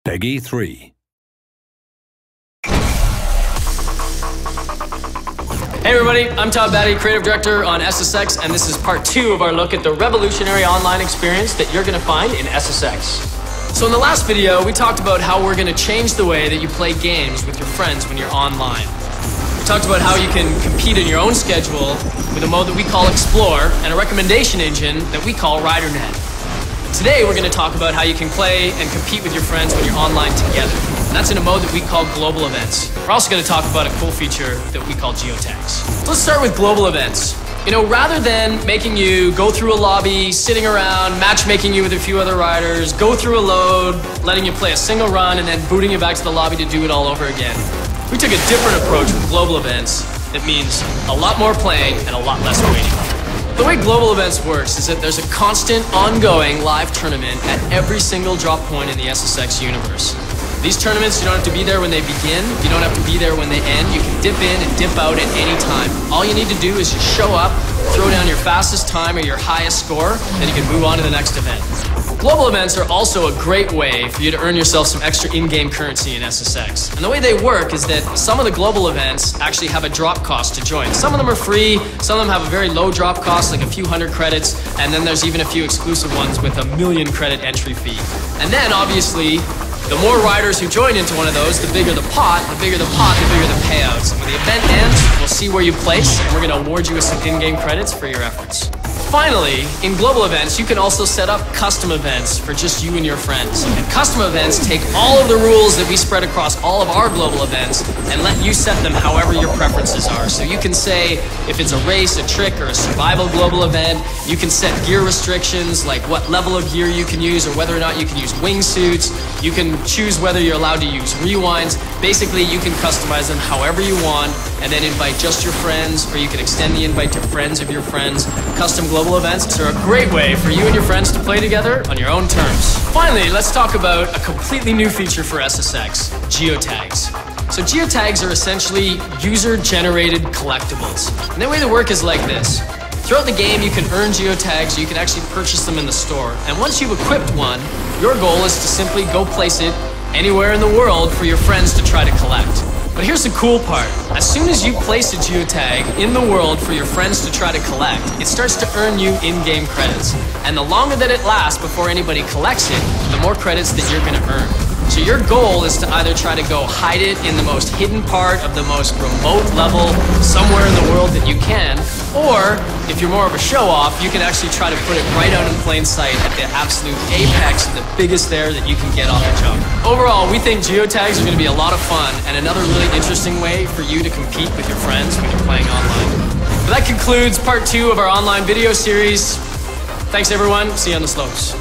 Peggy 3. Hey everybody, I'm Todd Batty, Creative Director on SSX, and this is part 2 of our look at the revolutionary online experience that you're going to find in SSX. So in the last video, we talked about how we're going to change the way that you play games with your friends when you're online. We talked about how you can compete in your own schedule with a mode that we call Explore and a recommendation engine that we call RiderNet. Today we're going to talk about how you can play and compete with your friends when you're online together. And that's in a mode that we call Global Events. We're also going to talk about a cool feature that we call Geotags. So let's start with Global Events. You know, rather than making you go through a lobby, sitting around, matchmaking you with a few other riders, go through a load, letting you play a single run, and then booting you back to the lobby to do it all over again, we took a different approach with Global Events that means a lot more playing and a lot less waiting. The way Global Events works is that there's a constant, ongoing live tournament at every single drop point in the SSX universe. These tournaments, you don't have to be there when they begin, you don't have to be there when they end, you can dip in and dip out at any time. All you need to do is just show up, throw down your fastest time or your highest score, then you can move on to the next event. Global events are also a great way for you to earn yourself some extra in-game currency in SSX. And the way they work is that some of the global events actually have a drop cost to join. Some of them are free, some of them have a very low drop cost, like a few hundred credits, and then there's even a few exclusive ones with a 1,000,000 credit entry fee. And then, obviously, the more riders who join into one of those, the bigger the pot, the bigger the payouts. And when the event ends, we'll see where you place, and we're going to award you with some in-game credits for your efforts. Finally, in global events, you can also set up custom events for just you and your friends. And custom events take all of the rules that we spread across all of our global events and let you set them however your preferences are. So you can say if it's a race, a trick, or a survival global event, you can set gear restrictions like what level of gear you can use or whether or not you can use wingsuits. You can choose whether you're allowed to use rewinds. Basically, you can customize them however you want and then invite just your friends, or you can extend the invite to friends of your friends. Custom global events are a great way for you and your friends to play together on your own terms. Finally, let's talk about a completely new feature for SSX, Geotags. So Geotags are essentially user-generated collectibles. And the way they work is like this. Throughout the game, you can earn Geotags, you can actually purchase them in the store. And once you've equipped one, your goal is to simply go place it anywhere in the world for your friends to try to collect. But here's the cool part. As soon as you place a geotag in the world for your friends to try to collect, it starts to earn you in-game credits. And the longer that it lasts before anybody collects it, the more credits that you're going to earn. So your goal is to either try to go hide it in the most hidden part of the most remote level somewhere in the world that you can, or if you're more of a show-off, you can actually try to put it right out in plain sight at the absolute apex, the biggest there that you can get off the jump. Overall, we think geotags are going to be a lot of fun and another really interesting way for you to compete with your friends when you're playing online. But that concludes part 2 of our online video series. Thanks everyone, see you on the slopes.